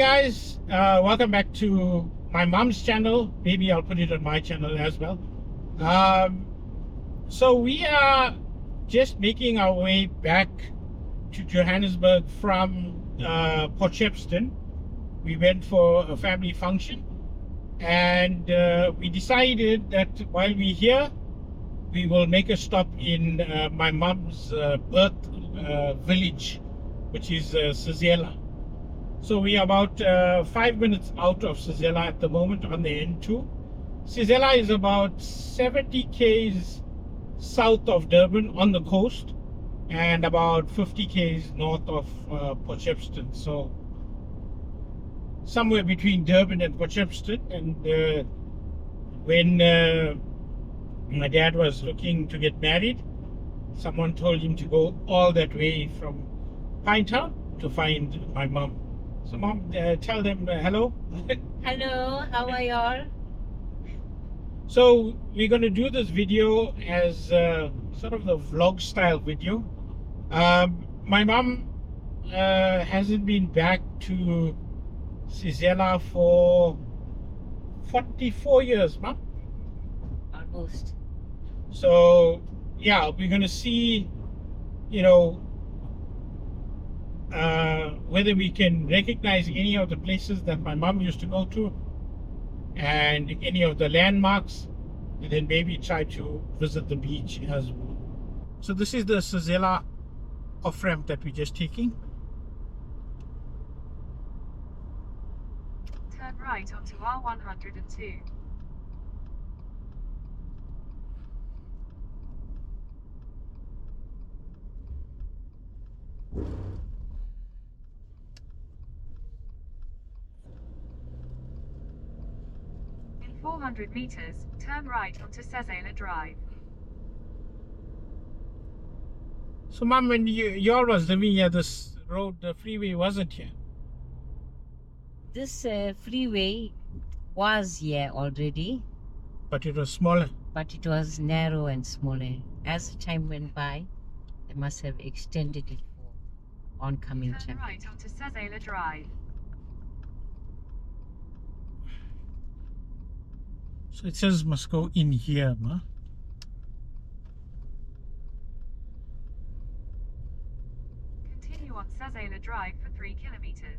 guys, welcome back to my mom's channel. Maybe I'll put it on my channel as well. So we are just making our way back to Johannesburg from Port Shepstone. We went for a family function, and we decided that while we're here, we will make a stop in my mom's birth village, which is Sezela. So we are about 5 minutes out of Sezela at the moment on the N2. Sezela is about 70 k's south of Durban on the coast and about 50 k's north of Port Shepstone. So somewhere between Durban and Port Shepstone. And when my dad was looking to get married, someone told him to go all that way from Pinetown to find my mom. So mom, tell them hello. Hello, how are y'all? So we're going to do this video as sort of the vlog style video. My mom hasn't been back to Sezela for 44 years, mom. Almost. So yeah, we're going to see, you know, whether we can recognize any of the places that my mom used to go to and any of the landmarks, and then maybe try to visit the beach as well. So this is the Sezela off-ramp that we're just taking. Turn right onto R102. In 400 meters, turn right onto Sezela Drive. So mom, when y'all was living here, this road, the freeway wasn't here. This freeway was here already, But it was smaller. but it was narrow and smaller. As the time went by, they must have extended it for oncoming Turn traffic. right onto Sezela Drive. So it says must go in here, ma. Continue on Sezela Drive for 3 kilometers.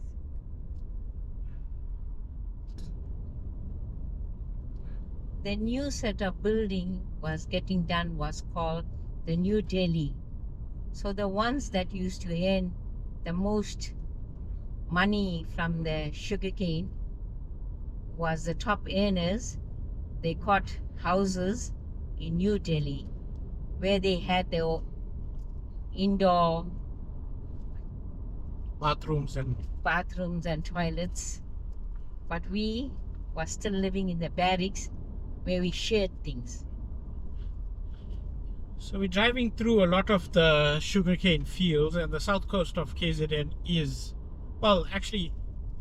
The new set of building was getting done was called the New Delhi. So the ones that used to earn the most money from the sugarcane was the top earners. They got houses in New Delhi where they had their indoor Bathrooms and bathrooms and toilets. But we were still living in the barracks where we shared things. so we're driving through a lot of the sugarcane fields, and the south coast of KZN is, well, actually,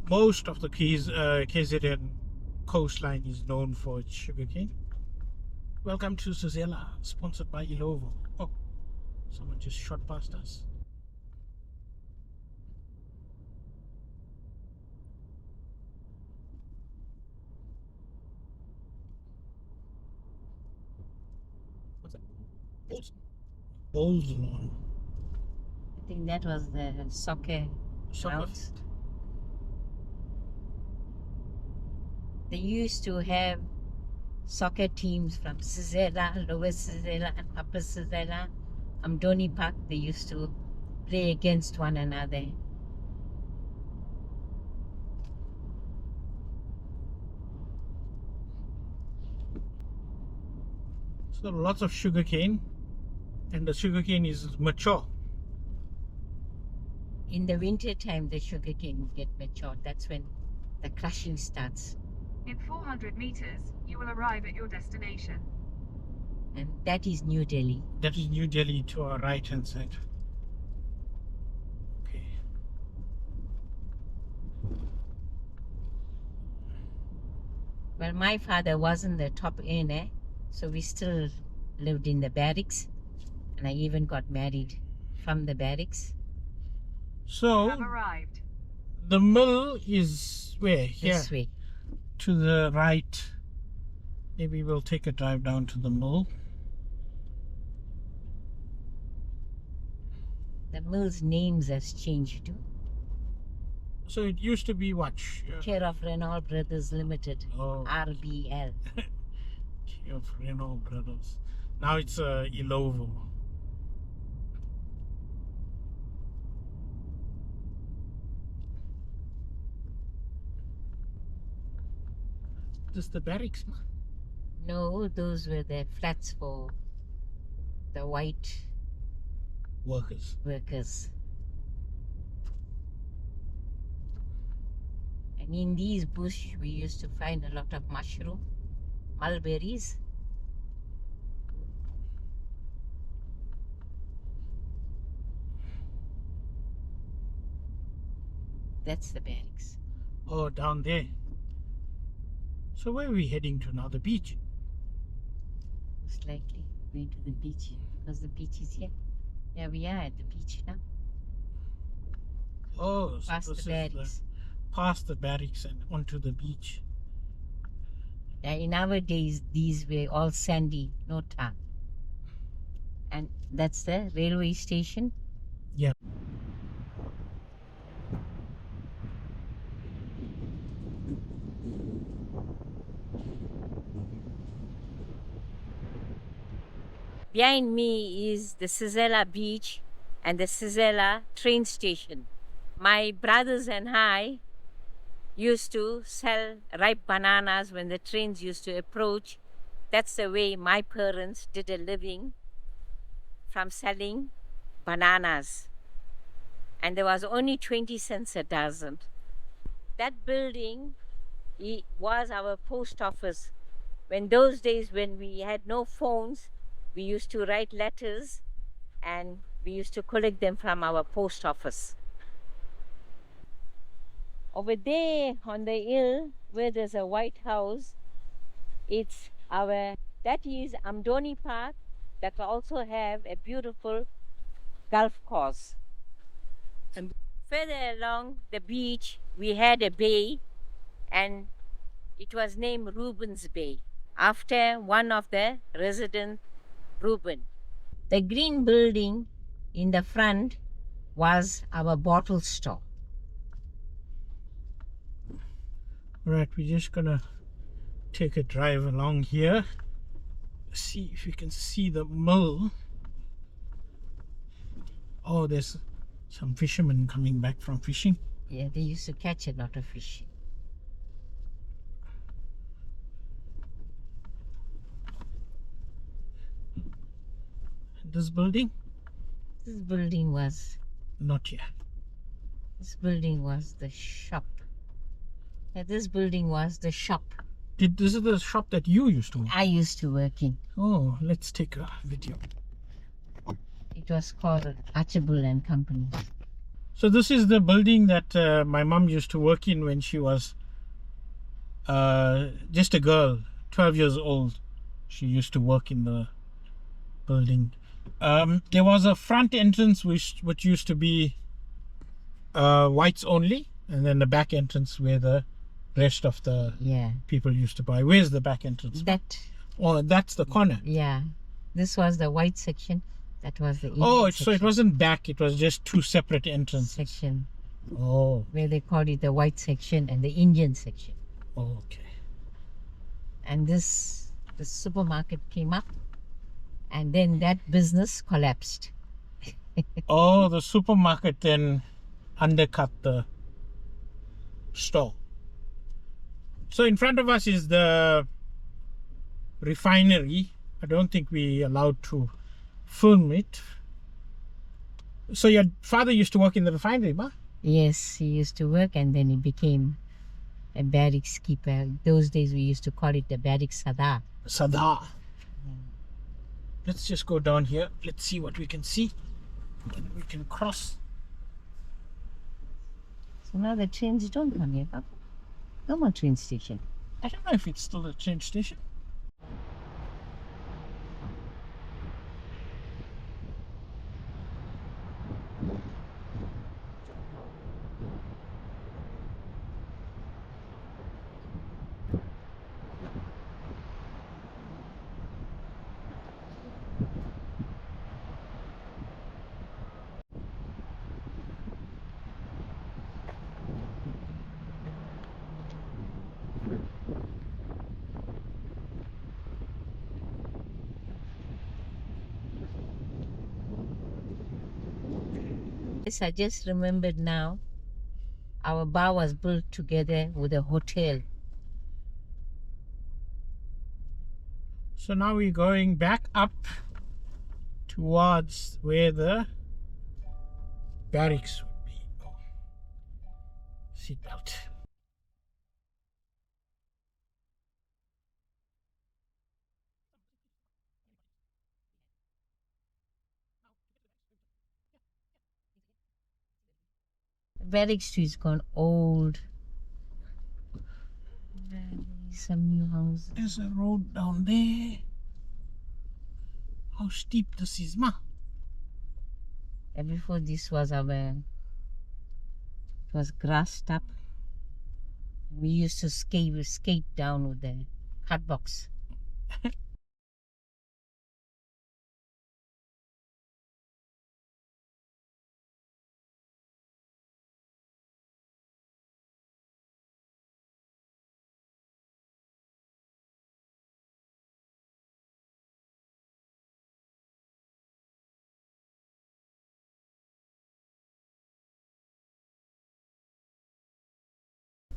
most of the KZN coastline is known for its sugarcane. Welcome to Sezela, sponsored by Ilovo. Oh, someone just shot past us. What's that? Bowls lawn. I think that was the soccer grounds. They used to have soccer teams from Sezela, Lower Sezela and Upper Sezela, Amdoni Park. They used to play against one another. So lots of sugarcane, and the sugarcane is mature. In the winter time, the sugarcane will get matured. That's when the crushing starts. In 400 meters, you will arrive at your destination. And that is New Delhi. That is New Delhi to our right hand side. Okay. Well, my father wasn't the top earner, so we still lived in the barracks. And I even got married from the barracks. So Have arrived. The mill is where? Here. This way. To the right. Maybe we'll take a drive down to the mill. The mill's names has changed too. So it used to be what? Care of Renault Brothers Limited. Oh, RBL. Care of Renault Brothers. Now it's Ilovo. This the barracks, man. No, those were the flats for the white Workers. workers. And in these bush, we used to find a lot of mushroom, mulberries. That's the barracks. Oh, down there. So where are we heading to now? The beach? Most likely going to the beach because the beach is here. Yeah, we are at the beach now. Oh, so Past this the is barracks. past the barracks and onto the beach. Yeah, in our days, these were all sandy, no tar. And that's the railway station. Yeah. Behind me is the Sezela beach and the Sezela train station. My brothers and I used to sell ripe bananas when the trains used to approach. That's the way my parents did a living, from selling bananas. And there was only 20 cents a dozen. That building was our post office. When those days when we had no phones, we used to write letters and we used to collect them from our post office. Over there on the hill where there's a white house, that is Amdoni Park, that also have a beautiful golf course. And further along the beach, we had a bay and it was named Reuben's Bay, after one of the residents, Reuben. The green building in the front was our bottle store. Right, we're just gonna take a drive along here. See if you can see the mill. Oh, there's some fishermen coming back from fishing. Yeah, they used to catch a lot of fish. This building? This building was Not here. This building was the shop. Yeah, this building was the shop This is the shop that you used to work? I used to work in. Oh, let's take a video. It was called Archibald and Company. So this is the building that my mom used to work in when she was just a girl, 12 years old. She used to work in the building. There was a front entrance which used to be whites only, and then the back entrance where the rest of the people used to buy. Where's the back entrance? Oh, that's the corner. Yeah, this was the white section. That was the Indian section. So it wasn't back, it was just two separate entrances. Section. Oh. Where they called it the white section and the Indian section. Oh, okay. And the supermarket came up, and then that business collapsed. Oh, the supermarket then undercut the store. So in front of us is the refinery. I don't think we're allowed to film it. So your father used to work in the refinery, ma? Yes, he used to work, and then he became a barracks keeper. Those days we used to call it the barracks Sadar. Sadar. Let's just go down here. Let's see what we can see. We can cross. So now the trains don't come here, Papa. No more train station. I don't know if it's still a train station. Yes, I just remembered now. Our bar was built together with a hotel. So now we're going back up towards where the barracks would be. Oh, seatbelt. Barracks Street is gone old. Some new houses. There's a road down there. How steep this is, ma? And before this was it was grassed up. We used to skate down with the cart box.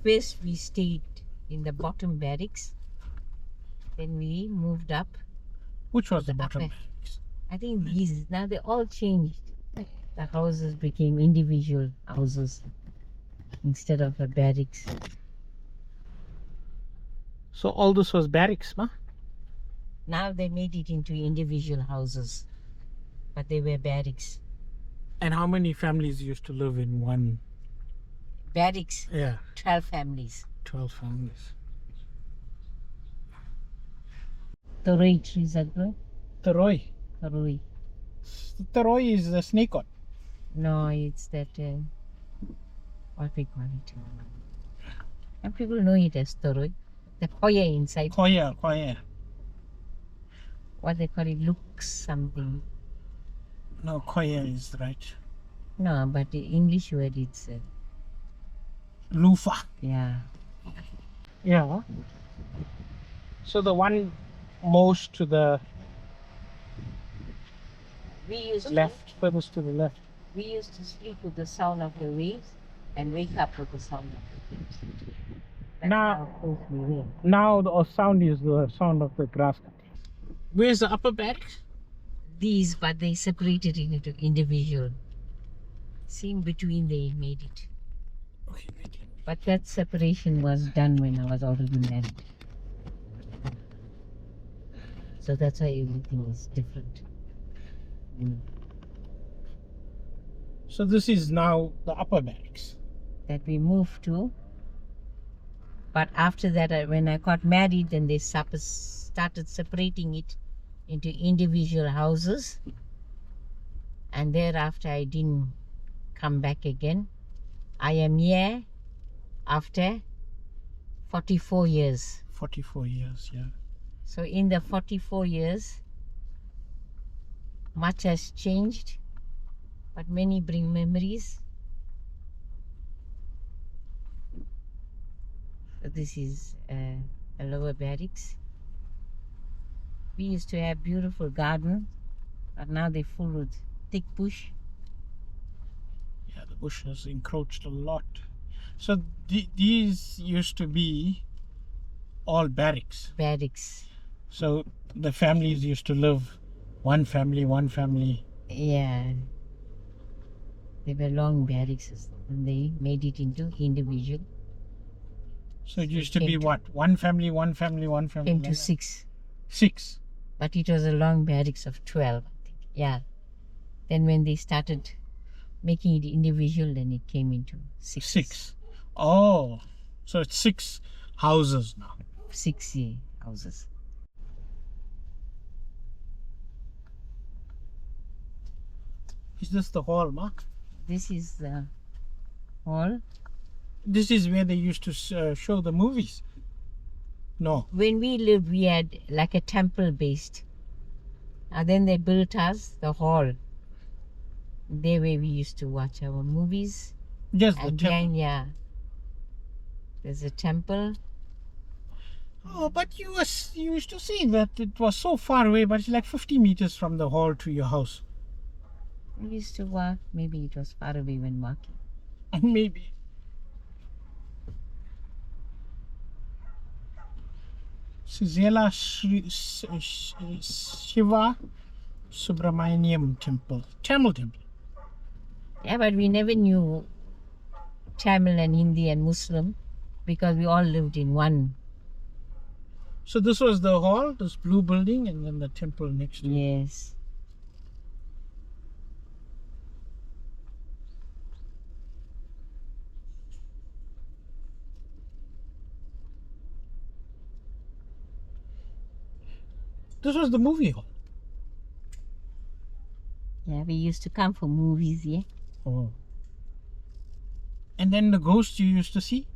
First we stayed in the bottom barracks. Then we moved up. Which was the bottom upper. barracks? I think these now they all changed. The houses became individual houses instead of a barracks. So all this was barracks, ma? Now they made it into individual houses, but they were barracks. And how many families used to live in one? Barracks, Yeah, 12 families. 12 families. Toroi trees are growing. Taroi. Toroi. Taroi is the snake one. No, it's that, what we call it. And people know it as toroi. The koya inside, Koya. what they call it, looks something. No, koya is right. No, but the English word it's, Lufa. yeah. Yeah. So the one most to the We used left, furthest to the left. We used to sleep with the sound of the waves and wake up with the sound of the waves. That's Now- how close we were. Now the sound is the sound of the grass cutting. Where's the upper barracks? These, but they separated it into individual. See, in between they made it. Okay, wait. But that separation was done when I was already married. So that's why everything is different. So this is now the upper barracks. That we moved to. But after that, when I got married, then they started separating it into individual houses. And thereafter, I didn't come back again. I am here after 44 years. 44 years, yeah. So in the 44 years, much has changed, but many bring memories. So this is a lower barracks. We used to have beautiful garden, but now they're full with thick bush. Yeah, the bush has encroached a lot. So these used to be all barracks. Barracks. So the families used to live one family. Yeah. They were long barracks and they made it into individual. So it So used it to be came to- what? One family. Came like to that? 6. 6. But it was a long barracks of 12, I think. Yeah. Then when they started making it individual, then it came into 6. 6. Oh, so it's 6 houses now. 6 houses. Is this the hall, ma? This is the hall. This is where they used to show the movies. No. When we lived, we had like a temple based. And then they built us the hall. There where we used to watch our movies. Just the And temple. then, yeah, there's a temple. Oh, but you used to say that it was so far away, but it's like 50 meters from the hall to your house. We used to walk. Maybe it was far away when walking. Maybe. Sezela Shiva Subramaniam Temple. Tamil Temple. Yeah, but we never knew Tamil and Hindi and Muslim because we all lived in one. So this was the hall, this blue building, and then the temple next to it. Yes. This was the movie hall. Yeah, we used to come for movies, yeah. Oh. And then the ghosts you used to see?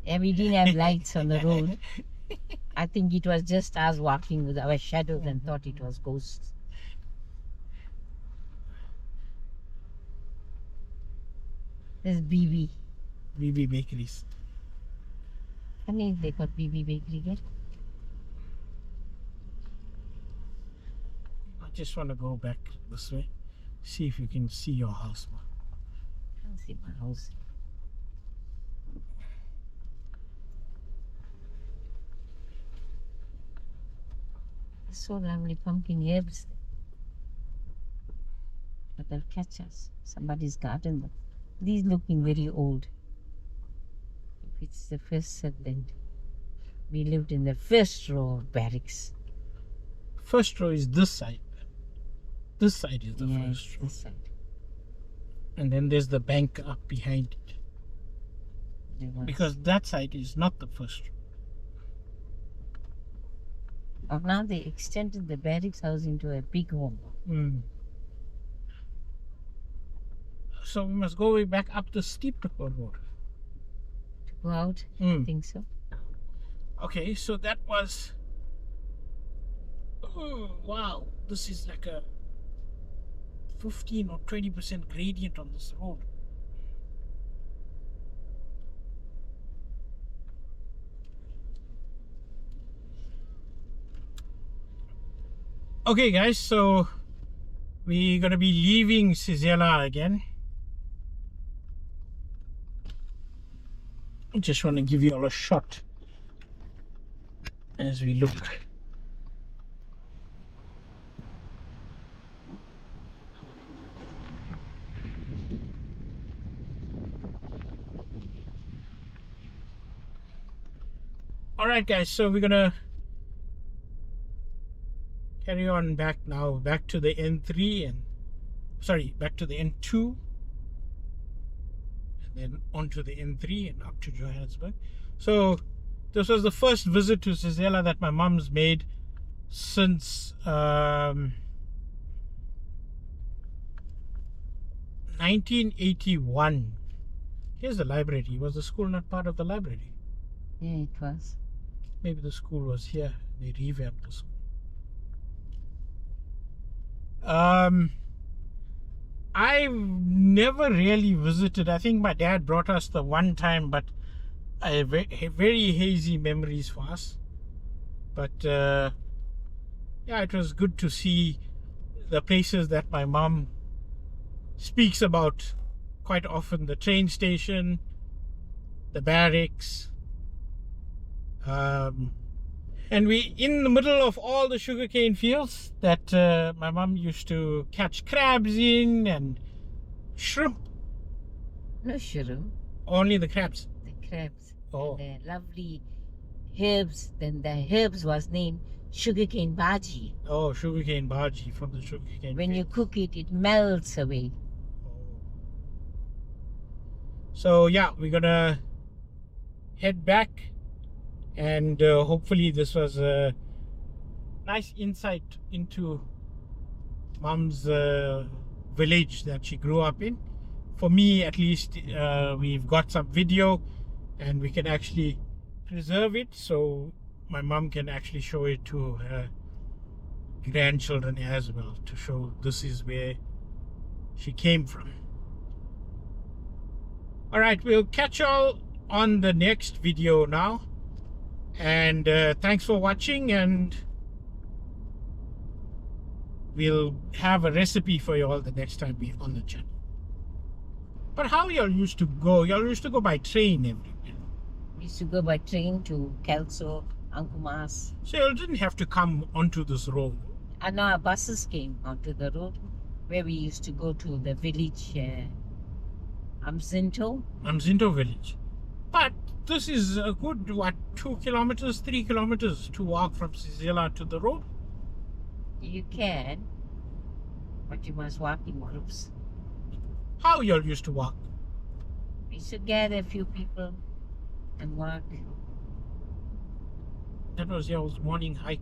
Yeah, we didn't have lights on the road. I think it was just us walking with our shadows and thought it was ghosts. There's BB. BB Bakeries. Funny they got BB Bakery here. I just want to go back this way, see if you can see your house. I can't see my house. It's so lovely pumpkin herbs. But they'll catch us. Somebody's garden them. These looking very old. If it's the first settlement, we lived in the first row of barracks. First row is this side. This side is the Yeah, first row. this side. And then there's the bank up behind it. There was. Because that side is not the first row. Of now they extended the barracks house into a big home. Mm. So we must go way back up the steep road. To go out, I Mm. think so. Okay, so that was. Oh, wow, this is like a 15 or 20% gradient on this road. Okay, guys, so we're gonna be leaving Sezela again. I just want to give you all a shot as we look. All right, guys, so we're gonna carry on back now, back to the N3 and back to the N2 and then onto the N3 and up to Johannesburg. So this was the first visit to Sezela that my mom's made since 1981. Here's the library. Was the school not part of the library? Yeah, it was. Maybe the school was here. They revamped the school. I've never really visited. I think my dad brought us the one time, but I have very hazy memories for us. But yeah, it was good to see the places that my mom speaks about quite often. The train station, the barracks, and we in the middle of all the sugarcane fields that my mom used to catch crabs in and shrimp. No shrimp, Only the crabs. the crabs. Oh. The lovely herbs. Then the herbs was named sugarcane bhaji. Oh, sugarcane bhaji from the sugarcane. When you cook it, it melts away. So yeah, we're gonna head back, and hopefully this was a nice insight into Mom's village that she grew up in. For me, at least, we've got some video, and we can actually preserve it, so my mom can actually show it to her grandchildren as well, to show this is where she came from. All right, we'll catch y'all on the next video now, and thanks for watching, and we'll have a recipe for you all the next time we're on the channel. But how y'all used to go? Y'all used to go by train everywhere. We used to go by train to Kelso, Ankumas. So you didn't have to come onto this road. And our buses came onto the road where we used to go to the village, Amzinto. Amzinto village. But this is a good, 2 kilometers, 3 kilometers to walk from Sezela to the road. You can, but you must walk in groups. How y'all used to walk? We used to gather a few people and walk. That was y'all's morning hike.